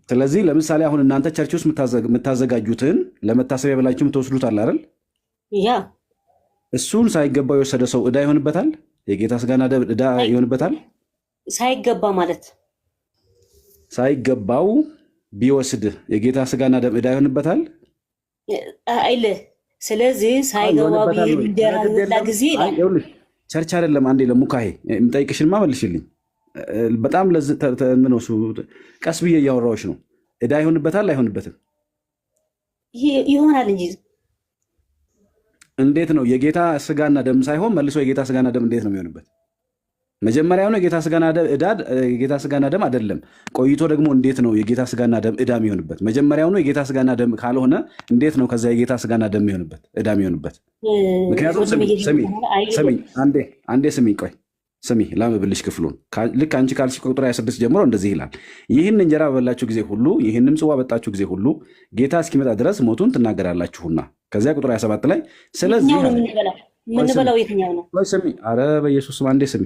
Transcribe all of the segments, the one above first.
ስለዚህ ለምሳሌ አሁን እናንተ ቸርች ውስጥ የምታዘጋጁትን ለመታሰቢያ ብላችሁ የምትወስዱት አለ አይደል? ያ እሱን ሳይገባው የወሰደ ሰው ዕዳ ይሆንበታል? የጌታ ስጋና ደም ዕዳ ይሆንበታል? ሳይገባ ማለት ሳይገባው ቢወስድ የጌታ ስጋና ደም ዕዳ ይሆንበታል አይለ። ስለዚህ ሳይገባው ቢደራ ጊዜ ቸርች አይደለም። አንዴ ለሙካሄ የምጠይቅሽንማ መልሽልኝ። በጣም ነው ቀስ ብዬ እያወራዎች ነው። ዕዳ ይሆንበታል አይሆንበትም? ይሆናል እንጂ እንዴት ነው? የጌታ ስጋና ደም ሳይሆን መልሶ የጌታ ስጋና ደም እንዴት ነው የሚሆንበት? መጀመሪያው ነው የጌታ ስጋና ደም ዕዳ የጌታ ስጋና ደም አይደለም። ቆይቶ ደግሞ እንዴት ነው የጌታ ስጋና ደም ዕዳ የሚሆንበት? መጀመሪያው ነው የጌታ ስጋና ደም ካልሆነ እንዴት ነው ከዛ የጌታ ስጋና ደም የሚሆንበት ዕዳ የሚሆንበት? ምክንያቱም ስሚ አንዴ ስሚ፣ ቆይ ስሚ ላምብልሽ ክፍሉን። ልክ አንቺ ካልሽ ቁጥር 26 ጀምሮ እንደዚህ ይላል፣ ይህን እንጀራ በበላችሁ ጊዜ ሁሉ ይህንም ጽዋ በጣችሁ ጊዜ ሁሉ ጌታ እስኪመጣ ድረስ ሞቱን ትናገራላችሁና። ከዚያ ቁጥር 27 ላይ ስለዚህ ምንበላው የትኛው ነው? ስሚ፣ ኧረ በኢየሱስ አንዴ ስሚ።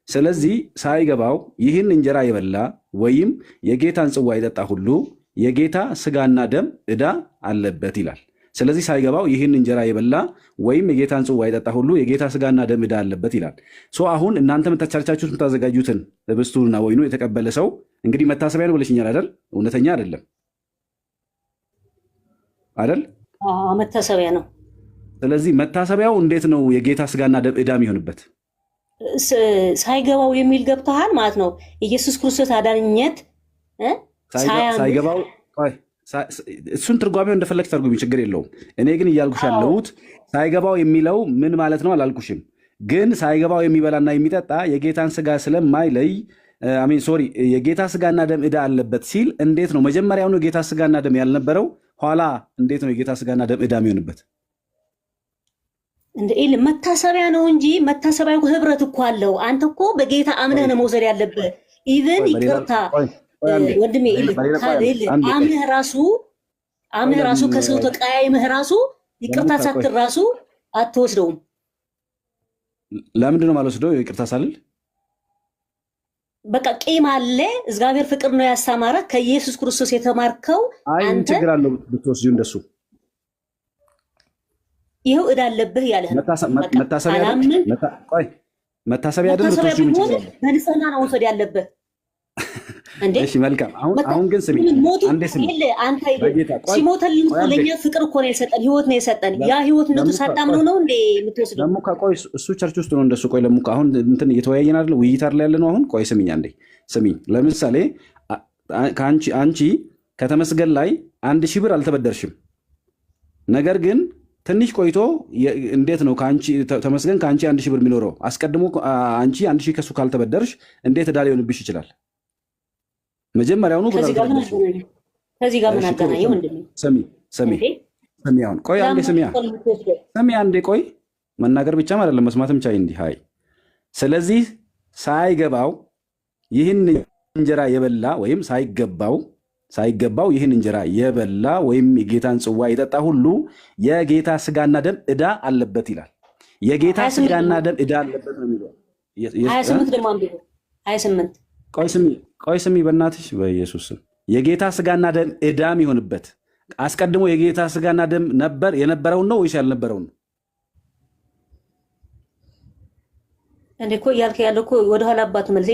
ስለዚህ ሳይገባው ይህን እንጀራ የበላ ወይም የጌታን ጽዋ የጠጣ ሁሉ የጌታ ስጋና ደም ዕዳ አለበት ይላል። ስለዚህ ሳይገባው ይህን እንጀራ የበላ ወይም የጌታን ጽዋ የጠጣ ሁሉ የጌታ ስጋና ደም ዕዳ አለበት ይላል። አሁን እናንተ ቸርቻችሁ የምታዘጋጁትን ህብስቱንና ወይኑ የተቀበለ ሰው እንግዲህ መታሰቢያ ነው ብለሽኛል አይደል? እውነተኛ አይደለም አይደል? መታሰቢያ ነው። ስለዚህ መታሰቢያው እንዴት ነው የጌታ ስጋና ደም ዕዳ የሚሆንበት? ሳይገባው የሚል ገብተሃል ማለት ነው። ኢየሱስ ክርስቶስ አዳኝነት ሳይገባው እሱን ትርጓሜው እንደፈለግ ተርጉሚ፣ ችግር የለውም። እኔ ግን እያልኩሽ ያለሁት ሳይገባው የሚለው ምን ማለት ነው አላልኩሽም። ግን ሳይገባው የሚበላና የሚጠጣ የጌታን ስጋ ስለማይለይ ሶሪ የጌታ ስጋና ደም ዕዳ አለበት ሲል እንዴት ነው መጀመሪያውኑ የጌታ ስጋና ደም ያልነበረው ኋላ እንዴት ነው የጌታ ስጋና ደም ዕዳ የሚሆንበት? እንደ መታሰቢያ ነው እንጂ መታሰቢያው ህብረት እኮ አለው። አንተ እኮ በጌታ አምነህ ነው መውሰድ ያለብህ። ኢቭን ይቅርታ ወንድሜ አምነህ ራሱ ከሰው ተቀያይመህ ራሱ ይቅርታ ሳትል ራሱ አትወስደውም። ለምንድን ነው የማልወስደው? ይቅርታ ሳልል በቃ ቂም አለ። እግዚአብሔር ፍቅር ነው ያስተማረ ከኢየሱስ ክርስቶስ የተማርከው አንተ ችግር አለው ብትወስጂው እንደሱ ይኸው ዕዳ አለብህ ያለህ መታሰቢያ አይደል? በንጽህና ነው መውሰድ ያለብህ። እሺ መልካም። አሁን ግን ስሚ፣ አንዴ ስሚ። ሲሞተልን ለእኛ ፍቅር እኮ ነው የሰጠን፣ ህይወት ነው የሰጠን። ያ ህይወትነቱ ሳታምኑ ነው እንደ የምትወስደው። ለሙካ ቆይ፣ እሱ ቸርች ውስጥ ነው እንደሱ። ቆይ ለሙካ አሁን እንትን እየተወያየን አይደል? ውይይት አይደል ያለ ነው አሁን። ቆይ ስሚኝ አንዴ ስሚኝ። ለምሳሌ አንቺ ከተመስገን ላይ 1000 ብር አልተበደርሽም። ነገር ግን ትንሽ ቆይቶ እንዴት ነው ተመስገን ከአንቺ 1000 ብር የሚኖረው? አስቀድሞ አንቺ 1000 ከሱ ካልተበደርሽ እንዴት ዕዳ ሊሆንብሽ ይችላል? መጀመሪያውኑ ከዚህ ጋር ምን አገናኘው? ስሚ አሁን ቆይ አንዴ ስሚ አንዴ ቆይ። መናገር ብቻም አይደለም መስማትም ቻይ እንዲህ ሀይ። ስለዚህ ሳይገባው ይህን እንጀራ የበላ ወይም ሳይገባው ይህን እንጀራ የበላ ወይም የጌታን ጽዋ የጠጣ ሁሉ የጌታ ስጋና ደም ዕዳ አለበት ይላል። የጌታ ስጋና ደም ዕዳ አለበት ነው የሚለው። 28 ደግሞ አንብቦ 28 ቆይ ስሚ በእናትሽ በኢየሱስ ስም። የጌታ ስጋና ደም ዕዳ የሚሆንበት አስቀድሞ የጌታ ስጋና ደም የነበረውን ነው ወይስ ያልነበረውን ነው? እንዴ እኮ እያልክ ያለው እኮ ወደኋላ አባቱ መልስ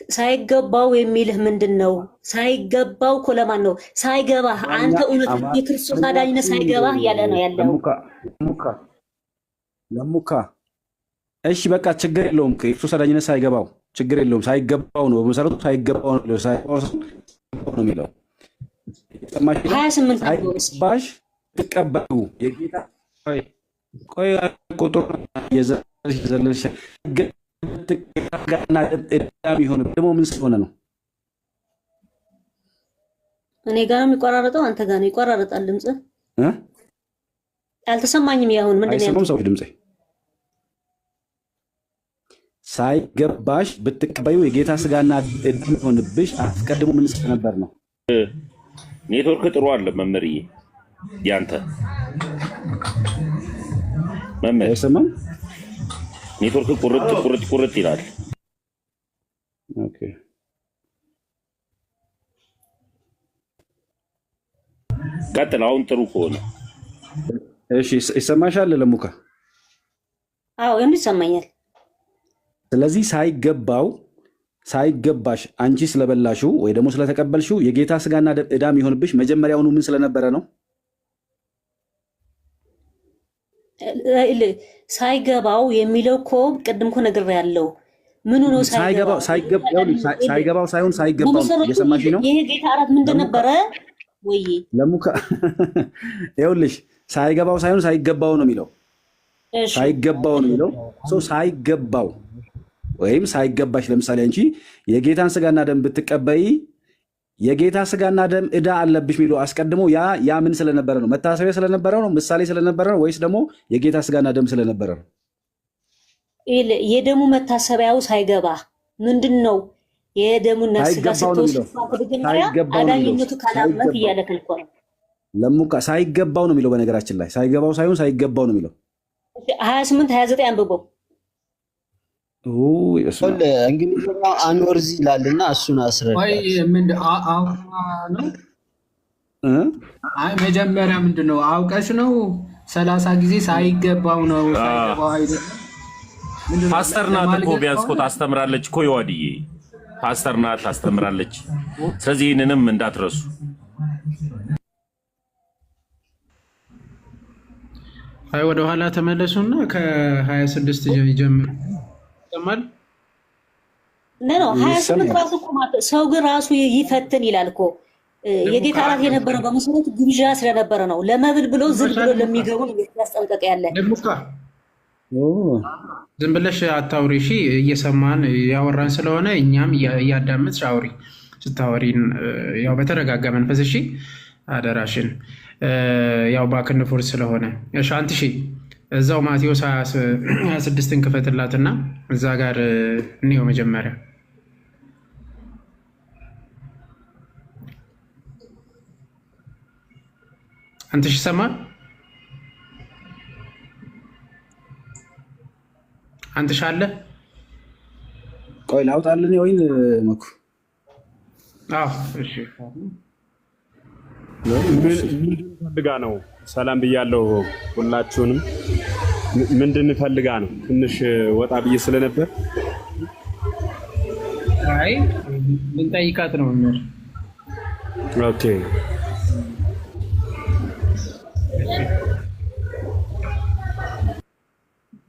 ሳይገባው የሚልህ ምንድን ነው? ሳይገባው እኮ ለማን ነው ሳይገባህ? አንተ እውነት የክርስቶስ አዳኝነት ሳይገባህ እያለ ነው ያለው ለሙካ። እሺ በቃ ችግር የለውም። የክርስቶስ አዳኝነት ሳይገባው ችግር የለውም። ሳይገባው ነው በመሰረቱ ሳይገባው ነው የሚለው 28 ባሽ ትቀበሉ የጌታ ቆይ ቁጥር የዘለልሽ ጋና ሆነ ደግሞ ምን ስለሆነ ነው? እኔ ጋር ነው የሚቆራረጠው፣ አንተ ጋር ነው ይቆራረጣል። ድምጽ አልተሰማኝም። ያሁን ምንድን ነው ሰው ድምጽ ሳይገባሽ ብትቀበዩ የጌታ ስጋና ደም ሆነብሽ አስቀድሞ ምን ስለነበር ነው? ኔትወርክ ጥሩ አለ መምህርዬ፣ ያንተ መምህር አይሰማም። ኔትወርክ ቁርጥ ይላል። ኦኬ ቀጥል። አሁን ጥሩ ከሆነ እሺ ይሰማሻል ለሙካ? አዎ ይሰማኛል። ስለዚህ ሳይገባሽ አንቺ ስለበላሽው ወይ ደግሞ ስለተቀበልሽው የጌታ ስጋና ደም ዕዳ የሚሆንብሽ መጀመሪያውኑ ምን ስለነበረ ነው? ሳይገባው የሚለው እኮ ቅድም እኮ ነግሬያለሁ። ምኑ ነው ሳይገባው ሳይሆን ሳይገባው እየሰማሽ ነው? ይሄ ጌታ እራት ምንድን ነበረ ወይ ለሙካ? ይኸውልሽ ሳይገባው ሳይሆን ሳይገባው ነው የሚለው። ሳይገባው ነው የሚለው። ሳይገባው ወይም ሳይገባሽ፣ ለምሳሌ አንቺ የጌታን ስጋና ደም ብትቀበይ የጌታ ስጋና ደም ዕዳ አለብሽ የሚለው አስቀድሞ ያ ምን ስለነበረ ነው? መታሰቢያ ስለነበረ ነው? ምሳሌ ስለነበረ ነው? ወይስ ደግሞ የጌታ ስጋና ደም ስለነበረ ነው? የደሙ መታሰቢያው ሳይገባ ምንድን ነው? የደሙና ስጋ ስትወስድ አዳኝነቱ ካላመት እያለክ እኮ ነው ለሙካ። ሳይገባው ነው የሚለው። በነገራችን ላይ ሳይገባው ሳይሆን ሳይገባው ነው የሚለው። 28 29 አንብበው። እንግሊዝኛ አንወርዚ ይላልና እሱን አስረዳ። መጀመሪያ ምንድን ነው አውቀሽ ነው 30 ጊዜ ሳይገባው ነው ሳይገባው አይደለም። ፓስተር ናት እኮ ቢያንስ እኮ ታስተምራለች እኮ ይዋድዬ፣ ፓስተር ናት ታስተምራለች። ስለዚህ ይህንንም እንዳትረሱ። አይ ወደ ኋላ ተመለሱና ከ26 ይጀምሩ። ተማል ነው 28 ራሱ እኮ ማለት ሰው ግን ራሱ ይፈትን ይላል እኮ። የጌታ እራት የነበረው በመሰረቱ ግብዣ ስለነበረ ነው። ለመብል ብሎ ዝም ብሎ ለሚገቡ ያስጠንቀቀ ያለ ዝም ብለሽ አታውሪ። እሺ እየሰማን ያወራን ስለሆነ እኛም እያዳመጥሽ አውሪ። ስታወሪን ያው በተረጋጋ መንፈስ እሺ፣ አደራሽን። ያው ባክንፎር ስለሆነ እሺ። አንተ እሺ እዛው ማቴዎስ 26ን ክፈትላትና እዛ ጋር እንየው መጀመሪያ። አንተ እሺ ሰማህ? አንተ ሻለ ቆይ ላውጣልን ወይን መኩ? አዎ እሺ። ምንድን ፈልጋ ነው? ሰላም ብያለሁ ሁላችሁንም። ምንድን ፈልጋ ነው? ትንሽ ወጣ ብዬ ስለነበር አይ ምን ጠይቃት ነው ማለት? ኦኬ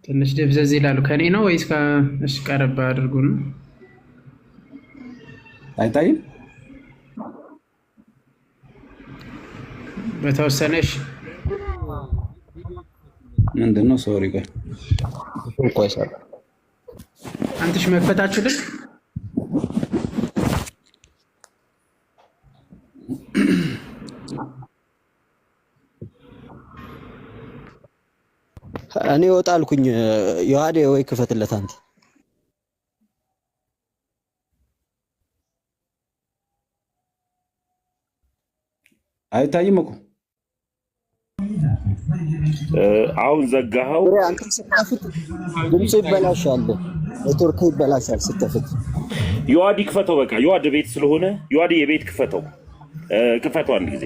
ትንሽ ደብዘዝ ይላሉ። ከኔ ነው ወይስ እሺ ቀረብ አድርጉ ነው? አይታይም በተወሰነሽ ምንድን ነው? ሶሪ ቆይ እንኳን ሰራ አንተሽ መክፈታችሁ ልክ እኔ ወጣልኩኝ። ዮሐዴ ወይ ክፈትለት አንተ። አይታይም እኮ አሁን ዘጋኸው። አንተ ስትከፍት ድምጽ ይበላሻል፣ ኔትወርክ ይበላሻል ስትከፍት። ዮሐድ ክፈተው። በቃ ዮሐድ ቤት ስለሆነ ዮሐድ የቤት ክፈተው፣ ክፈተው አንድ ጊዜ።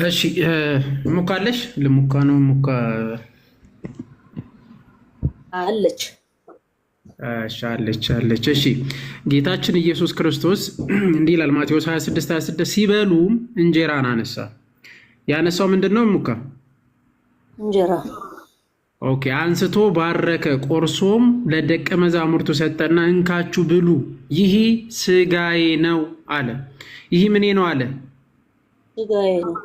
እሺ ሙካለሽ ለሙካ ነው ሙካ አለች። አለች። እሺ ጌታችን ኢየሱስ ክርስቶስ እንዲህ ይላል ማቴዎስ 26:26 ሲበሉም እንጀራን አነሳ። ያነሳው ምንድነው? ሙካ እንጀራ። ኦኬ። አንስቶ ባረከ፣ ቆርሶም ለደቀ መዛሙርቱ ሰጠና እንካችሁ ብሉ፣ ይህ ስጋዬ ነው አለ። ይህ ምኔ ነው አለ? ስጋዬ ነው።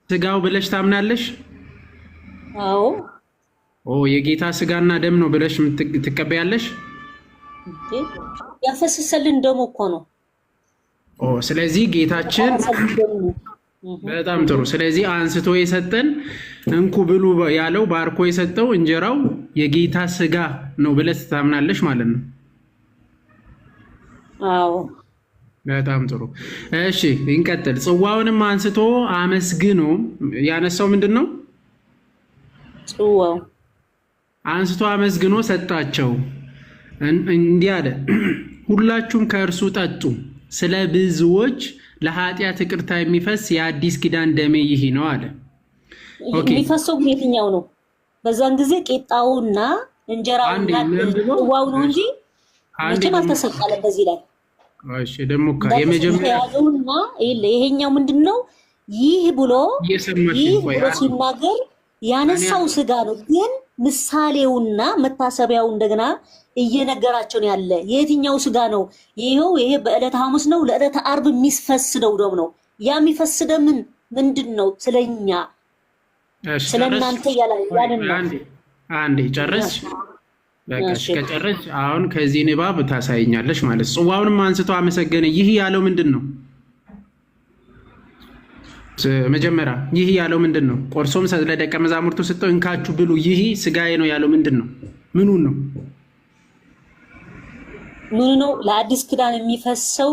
ስጋው ብለሽ ታምናለሽ? አዎ። የጌታ ስጋና ደም ነው ብለሽ ትቀበያለሽ? ያፈሰሰልን ደሙ እኮ ነው። ስለዚህ ጌታችን በጣም ጥሩ። ስለዚህ አንስቶ የሰጠን እንኩ ብሉ ያለው ባርኮ የሰጠው እንጀራው የጌታ ስጋ ነው ብለሽ ታምናለሽ ማለት ነው? አዎ በጣም ጥሩ። እሺ እንቀጥል። ጽዋውንም አንስቶ አመስግኖ ያነሳው ምንድነው? ጽዋው አንስቶ አመስግኖ ሰጣቸው፣ እንዲህ አለ፣ ሁላችሁም ከእርሱ ጠጡ፣ ስለ ብዙዎች ለኃጢአት ይቅርታ የሚፈስ የአዲስ ኪዳን ደሜ ይህ ነው አለ። የሚፈሰው ግን የትኛው ነው? በዛን ጊዜ ቂጣውና እንጀራውና ጽዋው ነው እንጂ መቼም አልተሰቀለም። በዚህ ላይ እሺ ደግሞ የመጀመሪያውና ይሄኛው ምንድነው? ይህ ብሎ ሲናገር ያነሳው ስጋ ነው። ግን ምሳሌውና መታሰቢያው እንደገና እየነገራቸው ነው ያለ። የትኛው ስጋ ነው? ይሄው ይሄ በዕለተ ሐሙስ ነው፣ ለዕለተ ዓርብ የሚፈስደው ደም ነው። ያ የሚፈስደው ምንድን ነው? ስለኛ ስለናንተ ያለን ነው። አንዴ ጨርስ። በቃ ከጨረስ አሁን ከዚህ ንባብ ታሳይኛለሽ ማለት። ጽዋውንም አንስቶ አመሰገነ። ይህ ያለው ምንድን ነው? መጀመሪያ ይህ ያለው ምንድን ነው? ቆርሶም ለደቀ መዛሙርቱ ሰጠው፣ እንካችሁ ብሉ፣ ይህ ስጋዬ ነው ያለው ምንድን ነው? ምኑን ነው? ምኑ ነው? ለአዲስ ኪዳን የሚፈሰው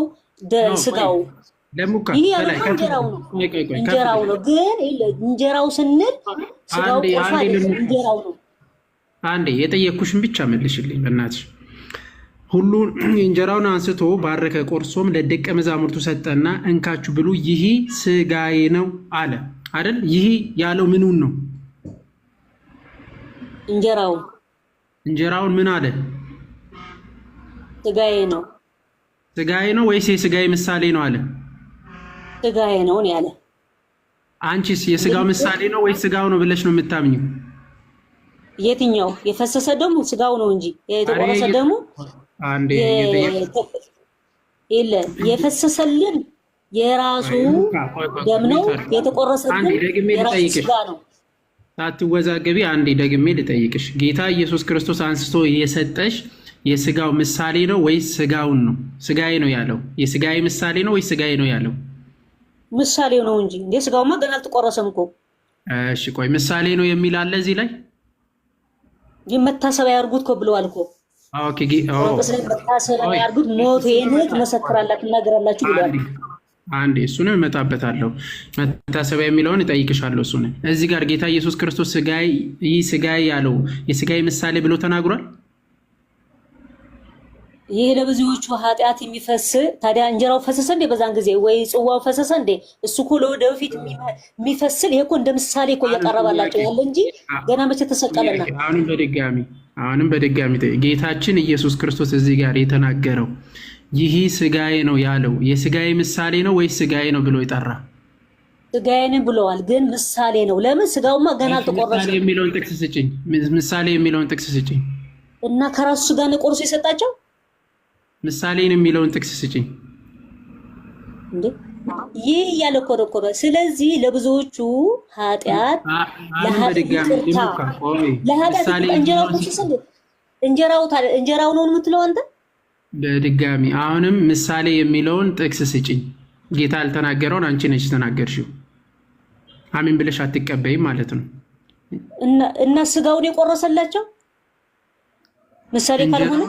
ስጋው። ይህ ያለው እንጀራው ነው። ግን እንጀራው ስንል ስጋው ቆርሶ እንጀራው ነው። አንዴ የጠየኩሽን ብቻ መልሽልኝ በእናትሽ። ሁሉ እንጀራውን አንስቶ ባረከ፣ ቆርሶም ለደቀ መዛሙርቱ ሰጠና እንካችሁ ብሉ፣ ይህ ስጋዬ ነው አለ አይደል? ይህ ያለው ምኑን ነው? እንጀራውን ምን አለ? ስጋዬ ነው። ስጋዬ ነው ወይስ የስጋዬ ምሳሌ ነው አለ? ስጋዬ ነው ያለ። አንቺስ የስጋው ምሳሌ ነው ወይስ ስጋው ነው ብለሽ ነው የምታምኚው? የትኛው? የፈሰሰ ደሙ ስጋው ነው እንጂ የተቆረሰ ደሙ የፈሰሰልን የራሱ ደም ነው። የተቆረሰልን የራሱ ስጋ ነው። ሳትወዛገቢ አንዴ ደግሜ ልጠይቅሽ። ጌታ ኢየሱስ ክርስቶስ አንስቶ የሰጠሽ የስጋው ምሳሌ ነው ወይስ ስጋውን ነው? ስጋዬ ነው ያለው የስጋዬ ምሳሌ ነው ወይስ ስጋዬ ነው ያለው? ምሳሌው ነው እንጂ እንደ ስጋውማ ገና አልተቆረሰም እኮ። እሺ ቆይ ምሳሌ ነው የሚል አለ እዚህ ላይ? መታሰቢያ ያርጉት እኮ ብለዋል እኮ። ኦኬ መታሰቢያ ያርጉት፣ ሞት ይሄን ትመሰክራላችሁ ትናገራላችሁ ብለዋል። አንዴ እሱንም እመጣበታለሁ። መታሰቢያ የሚለውን እጠይቅሻለሁ። እሱን እዚህ ጋር ጌታ ኢየሱስ ክርስቶስ ስጋዬ ይህ ስጋዬ ያለው የስጋዬ ምሳሌ ብሎ ተናግሯል። ይህ ለብዙዎቹ ኃጢአት የሚፈስ ታዲያ እንጀራው ፈሰሰ እንዴ? በዛን ጊዜ ወይ ጽዋው ፈሰሰ እንዴ? እሱ እኮ ለወደፊት የሚፈስል ይሄ እኮ እንደ ምሳሌ እኮ እያቀረባላቸው ያለ እንጂ ገና መቼ ተሰቀለና። አሁንም በድጋሚ ጌታችን ኢየሱስ ክርስቶስ እዚህ ጋር የተናገረው ይህ ስጋዬ ነው ያለው የስጋዬ ምሳሌ ነው ወይስ ስጋዬ ነው ብሎ ይጠራ? ስጋዬን ብለዋል፣ ግን ምሳሌ ነው። ለምን? ስጋውማ ገና አልተቆረሰም። ምሳሌ የሚለውን ጥቅስ ስጭኝ። ምሳሌ የሚለውን ጥቅስ ስጭኝ። እና ከራሱ ስጋ ነው ቆርሶ የሰጣቸው። ምሳሌን የሚለውን ጥቅስ ስጭኝ። ይህ እያለ ኮረኮረ። ስለዚህ ለብዙዎቹ ኃጢአት እንጀራው ነው የምትለው አንተ። በድጋሚ አሁንም ምሳሌ የሚለውን ጥቅስ ስጭኝ። ጌታ ያልተናገረውን አንቺ ነሽ ተናገርሽው። አሜን ብለሽ አትቀበይም ማለት ነው። እና ስጋውን የቆረሰላቸው ምሳሌ ካልሆነ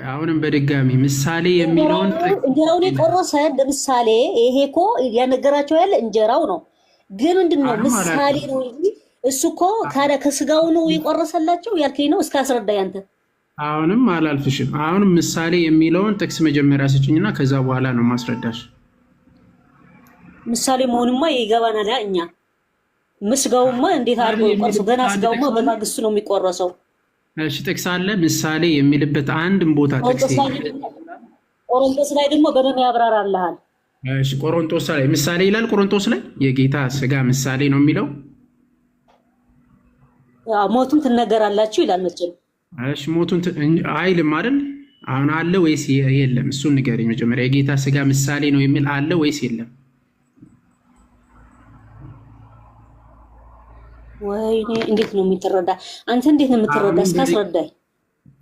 አሁንም በድጋሚ ምሳሌ የሚለውን እንጀራውን የቆረሰ ለምሳሌ ይሄ እኮ ያነገራቸው ያለ እንጀራው ነው። ግን ምንድነው ምሳሌ ነው እንጂ እሱ እኮ ከስጋው ነው የቆረሰላቸው ያልከኝ ነው። እስከ አስረዳኝ አንተ። አሁንም አላልፍሽም። አሁንም ምሳሌ የሚለውን ጥቅስ መጀመሪያ ስጭኝና ከዛ በኋላ ነው ማስረዳሽ። ምሳሌ መሆንማ ይገባናል። እኛ ምስጋውማ እንዴት አድርጎ ቆርሶ ገና ስጋውማ በማግስቱ ነው የሚቆረሰው። እሺ ጥቅስ አለ ምሳሌ የሚልበት አንድም ቦታ ጥቅስ ቆሮንቶስ ላይ ደግሞ በደም ያብራራልሃል። እሺ ቆሮንቶስ ላይ ምሳሌ ይላል። ቆሮንቶስ ላይ የጌታ ስጋ ምሳሌ ነው የሚለው። ሞቱን ትነገራላችሁ ይላል መቼም። እሺ ሞቱን አይልም አይደል? አሁን አለ ወይስ የለም? እሱን ንገረኝ መጀመሪያ። የጌታ ስጋ ምሳሌ ነው የሚል አለ ወይስ የለም? ወይኔ እንዴት ነው የምትረዳ አንተ? እንዴት ነው የምትረዳ? እስከ አስረዳኝ።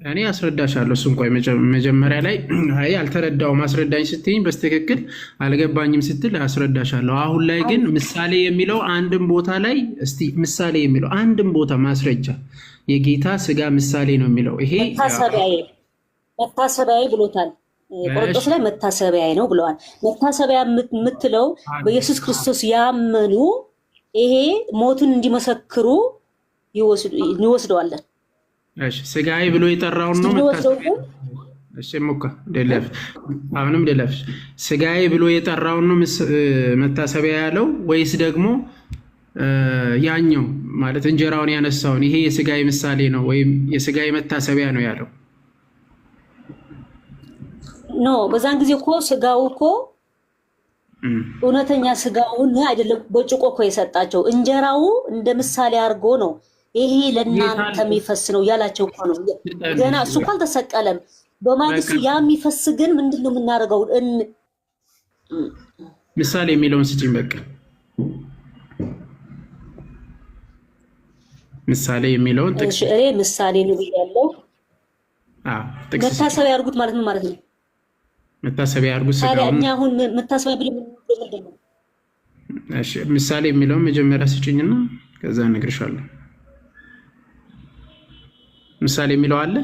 እኔ አስረዳሻለሁ። እሱን ቆይ መጀመሪያ ላይ አይ አልተረዳውም አስረዳኝ ስትይኝ በስትክክል አልገባኝም ስትል አስረዳሻለሁ። አሁን ላይ ግን ምሳሌ የሚለው አንድም ቦታ ላይ እስቲ ምሳሌ የሚለው አንድም ቦታ ማስረጃ የጌታ ስጋ ምሳሌ ነው የሚለው ይሄ መታሰቢያዬ ብሎታል። ቆሮንቶስ ላይ መታሰቢያ ነው ብለዋል። መታሰቢያ የምትለው በኢየሱስ ክርስቶስ ያመኑ ይሄ ሞቱን እንዲመሰክሩ ይወስደዋለን። እሺ ስጋዬ ብሎ የጠራውን ነው መታሰቢያ። እሺ ሙካ ደለፍ አሁንም ደለፍ ስጋዬ ብሎ የጠራውን ነው መታሰቢያ ያለው ወይስ ደግሞ ያኛው ማለት እንጀራውን ያነሳውን ይሄ የስጋዬ ምሳሌ ነው ወይም የስጋዬ መታሰቢያ ነው ያለው? ኖ በዛን ጊዜ እኮ ስጋው እኮ እውነተኛ ስጋውን አይደለም በጭቆ እኮ የሰጣቸው እንጀራው እንደ ምሳሌ አድርጎ ነው ይሄ ለእናንተ የሚፈስ ነው ያላቸው እኮ ነው። ገና እሱ እኮ አልተሰቀለም። በማግስቱ ያ የሚፈስ ግን ምንድን ነው የምናደርገው? ምሳሌ የሚለውን ስጪኝ በቃ ምሳሌ የሚለውን ጥቅስ እኔ ምሳሌ ነው ብያለሁ። መታሰቢያ ያርጉት ማለት ነው ማለት ነው። መታሰቢያ ያርጉት ስጋውን እኛ አሁን መታሰቢያ ብለን ምንድን ነው? እሺ ምሳሌ የሚለውን መጀመሪያ ስጪኝና ከዛ እነግርሻለሁ። ምሳሌ የሚለው አለ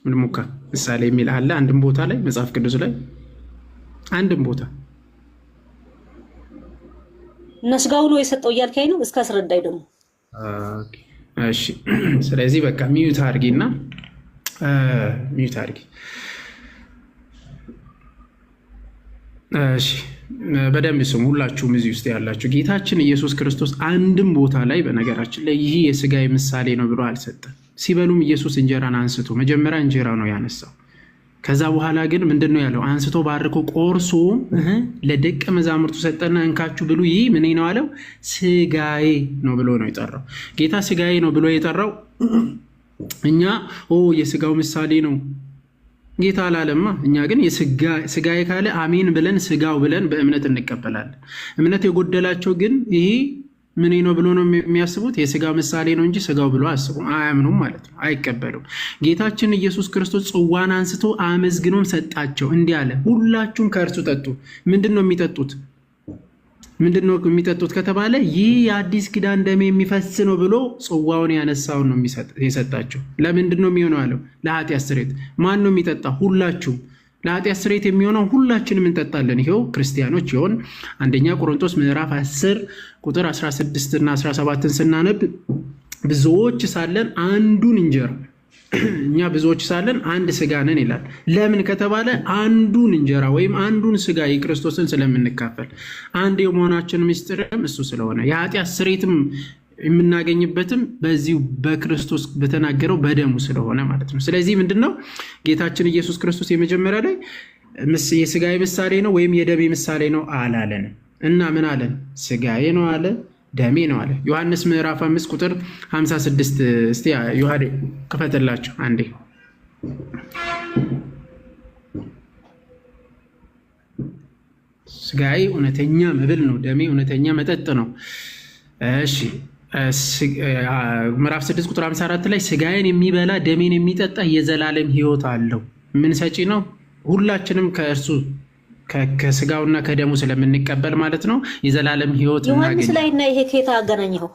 ምን ሙካ ምሳሌ የሚል አለ አንድም ቦታ ላይ መጽሐፍ ቅዱስ ላይ አንድም ቦታ ነስጋው ነው የሰጠው እያልከኝ ነው? እስከ አስረዳኝ ደግሞ። እሺ ስለዚህ በቃ ሚዩት አድርጊና ሚዩት አድርጊ። እሺ በደንብ ስሙ ሁላችሁም እዚህ ውስጥ ያላችሁ። ጌታችን ኢየሱስ ክርስቶስ አንድም ቦታ ላይ በነገራችን ላይ ይህ የስጋዬ ምሳሌ ነው ብሎ አልሰጠም። ሲበሉም ኢየሱስ እንጀራን አንስቶ መጀመሪያ እንጀራ ነው ያነሳው። ከዛ በኋላ ግን ምንድን ነው ያለው? አንስቶ ባርኮ ቆርሶ ለደቀ መዛሙርቱ ሰጠና እንካችሁ ብሉ፣ ይህ ምን ነው አለው? ስጋዬ ነው ብሎ ነው የጠራው። ጌታ ስጋዬ ነው ብሎ የጠራው እኛ የስጋው ምሳሌ ነው ጌታ አላለማ። እኛ ግን ስጋዬ ካለ አሜን ብለን ስጋው ብለን በእምነት እንቀበላለን። እምነት የጎደላቸው ግን ይሄ ምን ነው ብሎ ነው የሚያስቡት? የስጋ ምሳሌ ነው እንጂ ስጋው ብሎ አያስቡም፣ አያምኑም ማለት ነው፣ አይቀበሉም። ጌታችን ኢየሱስ ክርስቶስ ጽዋን አንስቶ አመስግኖም ሰጣቸው፣ እንዲህ አለ፣ ሁላችሁም ከእርሱ ጠጡ። ምንድን ነው የሚጠጡት? ምንድን ነው የሚጠጡት ከተባለ ይህ የአዲስ ኪዳን ደሜ የሚፈስ ነው ብሎ ጽዋውን ያነሳውን ነው የሰጣቸው። ለምንድን ነው የሚሆነው አለው? ለኃጢአት ስርየት። ማን ነው የሚጠጣ? ሁላችሁም። ለኃጢአት ስርየት የሚሆነው ሁላችንም እንጠጣለን። ይሄው ክርስቲያኖች ይሆን አንደኛ ቆሮንቶስ ምዕራፍ 10 ቁጥር 16 እና 17ን ስናነብ ብዙዎች ሳለን አንዱን እንጀራ እኛ ብዙዎች ሳለን አንድ ስጋ ነን ይላል። ለምን ከተባለ አንዱን እንጀራ ወይም አንዱን ስጋ የክርስቶስን ስለምንካፈል አንድ የመሆናችን ምስጢርም እሱ ስለሆነ የኃጢአት ስርየትም የምናገኝበትም በዚሁ በክርስቶስ በተናገረው በደሙ ስለሆነ ማለት ነው። ስለዚህ ምንድነው ጌታችን ኢየሱስ ክርስቶስ የመጀመሪያ ላይ የስጋዬ ምሳሌ ነው ወይም የደሜ ምሳሌ ነው አላለንም እና ምን አለን? ስጋዬ ነው አለ፣ ደሜ ነው አለ። ዮሐንስ ምዕራፍ 5 ቁጥር 56 እስቲ ዮሐዴ ክፈትላችሁ አንዴ። ስጋዬ እውነተኛ መብል ነው፣ ደሜ እውነተኛ መጠጥ ነው። እሺ ምዕራፍ 6 ቁጥር 54 ላይ ስጋዬን የሚበላ ደሜን የሚጠጣ የዘላለም ሕይወት አለው። ምን ሰጪ ነው? ሁላችንም ከእርሱ ከስጋውና ከደሙ ስለምንቀበል ማለት ነው የዘላለም ሕይወት እናገኛለን። ዮሐንስ ላይ እና ይሄ ከየት አገናኘው?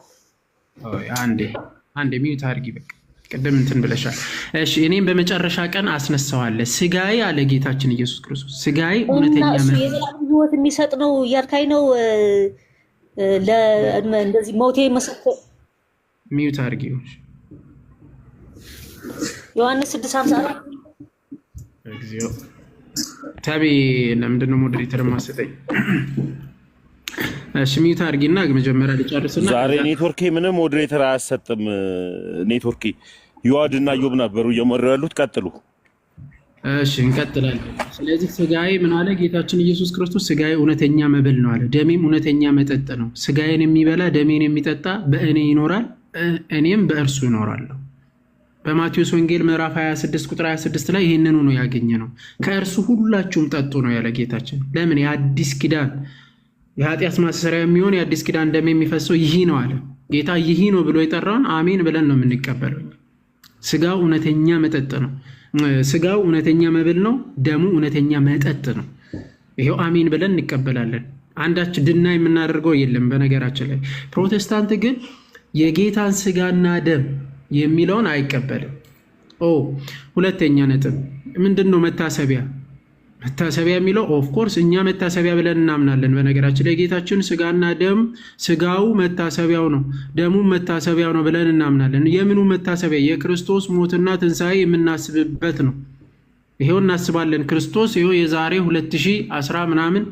አንዴ ሚዩት አድርጊ። በቃ ቅድም እንትን ብለሻል። እሺ እኔም በመጨረሻ ቀን አስነሳዋለሁ። ስጋዬ አለ ጌታችን ኢየሱስ ክርስቶስ ስጋዬ እውነተኛ የዘላለም ሕይወት የሚሰጥ ነው እያልካኝ ነው? እንደዚህ ሞቴ መሰከር ሚዩት አድርጊ። ዮሐንስ 6:54 እግዚኦ ታቢ ለምንድነው ሞዴሬተር ማሰጠኝ? እሺ ሚዩት አድርጊና መጀመሪያ ልጨርስና ዛሬ ኔትወርኬ ምንም ሞዴሬተር አያሰጥም። ኔትወርኬ ዮአድና ዮብ ነበሩ እየመሩ ያሉት። ቀጥሉ። እሺ እንቀጥላለን። ስለዚህ ስጋዬ ምን አለ ጌታችን ኢየሱስ ክርስቶስ? ስጋዬ እውነተኛ መብል ነው አለ፣ ደሜም እውነተኛ መጠጥ ነው። ስጋዬን የሚበላ ደሜን የሚጠጣ በእኔ ይኖራል፣ እኔም በእርሱ እኖራለሁ። በማቴዎስ ወንጌል ምዕራፍ 26 ቁጥር 26 ላይ ይህንኑ ነው ያገኘ ነው። ከእርሱ ሁላችሁም ጠጡ ነው ያለ ጌታችን። ለምን? የአዲስ ኪዳን የኃጢአት ማስተስረያ የሚሆን የአዲስ ኪዳን ደም የሚፈሰው ይህ ነው አለ ጌታ። ይህ ነው ብሎ የጠራውን አሜን ብለን ነው የምንቀበለው። ስጋው እውነተኛ መጠጥ ነው። ስጋው እውነተኛ መብል ነው፣ ደሙ እውነተኛ መጠጥ ነው። ይሄው አሜን ብለን እንቀበላለን። አንዳች ድና የምናደርገው የለም። በነገራችን ላይ ፕሮቴስታንት ግን የጌታን ስጋና ደም የሚለውን አይቀበልም። ሁለተኛ ነጥብ ምንድን ነው? መታሰቢያ መታሰቢያ የሚለው ኦፍ ኮርስ እኛ መታሰቢያ ብለን እናምናለን። በነገራችን ላይ ጌታችን ስጋና ደም ስጋው መታሰቢያው ነው፣ ደሙ መታሰቢያው ነው ብለን እናምናለን። የምኑ መታሰቢያ? የክርስቶስ ሞትና ትንሣኤ የምናስብበት ነው። ይሄው እናስባለን። ክርስቶስ ይሄው የዛሬ 2010 ምናምን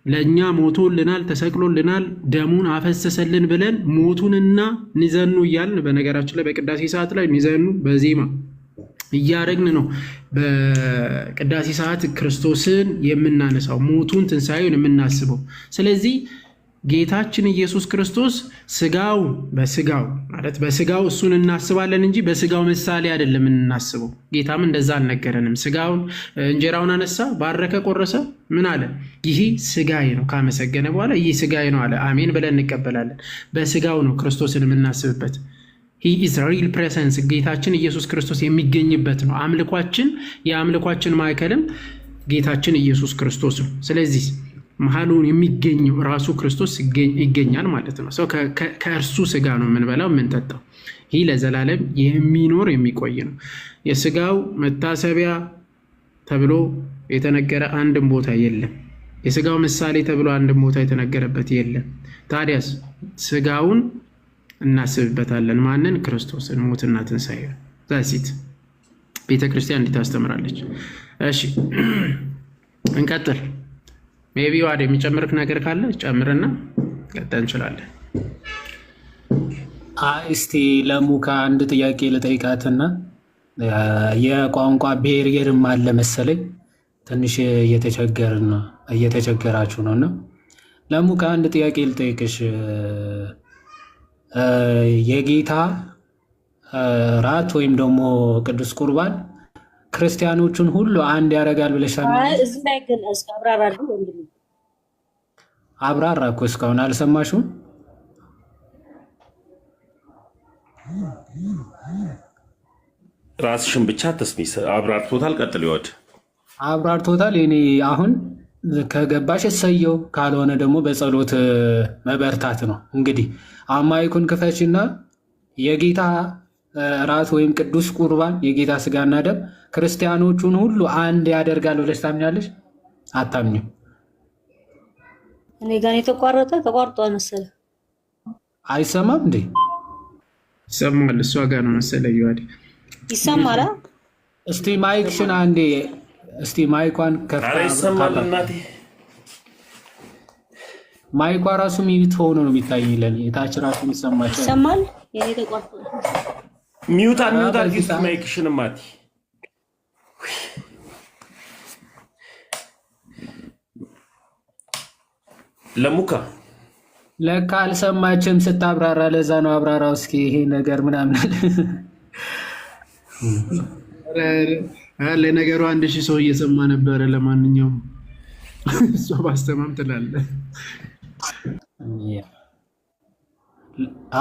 ለእኛ ሞቶልናል፣ ተሰቅሎልናል፣ ደሙን አፈሰሰልን ብለን ሞቱንና ኒዘኑ እያልን በነገራችን ላይ በቅዳሴ ሰዓት ላይ ኒዘኑ በዜማ እያረግን ነው። በቅዳሴ ሰዓት ክርስቶስን የምናነሳው ሞቱን ትንሣኤውን የምናስበው። ስለዚህ ጌታችን ኢየሱስ ክርስቶስ ስጋው በስጋው ማለት በስጋው እሱን እናስባለን እንጂ በስጋው ምሳሌ አይደለም የምናስበው። ጌታም እንደዛ አልነገረንም። ስጋውን እንጀራውን አነሳ፣ ባረከ፣ ቆረሰ፣ ምን አለ? ይህ ስጋዬ ነው። ካመሰገነ በኋላ ይህ ስጋዬ ነው አለ። አሜን ብለን እንቀበላለን። በስጋው ነው ክርስቶስን የምናስብበት። ሂ ኢዝ ሪል ፕሬዘንስ፣ ጌታችን ኢየሱስ ክርስቶስ የሚገኝበት ነው። አምልኳችን የአምልኳችን ማዕከልም ጌታችን ኢየሱስ ክርስቶስ ነው። ስለዚህ መሀሉን የሚገኘው ራሱ ክርስቶስ ይገኛል ማለት ነው። ሰው ከእርሱ ስጋ ነው የምንበላው የምንጠጣው። ይህ ለዘላለም የሚኖር የሚቆይ ነው። የስጋው መታሰቢያ ተብሎ የተነገረ አንድም ቦታ የለም። የስጋው ምሳሌ ተብሎ አንድም ቦታ የተነገረበት የለም። ታዲያስ ስጋውን እናስብበታለን። ማንን? ክርስቶስን፣ ሞትና ትንሣኤ። ዛሲት ቤተክርስቲያን እንዲህ ታስተምራለች። እሺ እንቀጥል። ሜቢ ዋድ የሚጨምርክ ነገር ካለ ጨምርና ቀጥታ እንችላለን። እስቲ ለሙካ አንድ ጥያቄ ልጠይቃትና የቋንቋ ቤሪየርም አለ መሰለኝ ትንሽ እየተቸገራችሁ ነው። እና ለሙካ አንድ ጥያቄ ልጠይቅሽ። የጌታ ራት ወይም ደግሞ ቅዱስ ቁርባን ክርስቲያኖቹን ሁሉ አንድ ያደርጋል ብለሻል? እዚህ ላይ ግን አብራራለሁ። ወንድም አብራራ እኮ እስካሁን አልሰማሽም? ራስሽን ብቻ ተስሚ አብራርቶታል። ቀጥል ይወድ አብራርቶታል። እኔ አሁን ከገባሽ እሰየው፣ ካልሆነ ደግሞ በጸሎት መበርታት ነው። እንግዲህ አማይኩን ክፈችና የጌታ ራት ወይም ቅዱስ ቁርባን የጌታ ስጋና ደም ክርስቲያኖቹን ሁሉ አንድ ያደርጋል ብለሽ ታምኛለሽ? አታምኝም? እኔ ጋር ተቋርጧል መሰለህ። አይሰማም እንዴ? ይሰማል። እሷ ጋር ነው መሰለህ። ይዋዲ ይሰማል። እስቲ ማይክሽን አንዴ፣ እስቲ ማይኳን ከፍታ። ይሰማል እናቴ። ማይኳ ራሱ ሚዩት ሆኖ ነው የሚታይልን። የታች ራሱ ይሰማል። ይሰማል። የኔ ተቋርጧል። ሚዩት አድርጊ ማይክሽን ማቲ። ለሙካ ለካ አልሰማችም ስታብራራ፣ ለዛ ነው አብራራው እስኪ ይሄ ነገር ምናምን። ለነገሩ 1000 ሰው እየሰማ ነበረ። ለማንኛውም እሷ ባስተማም ትላለ።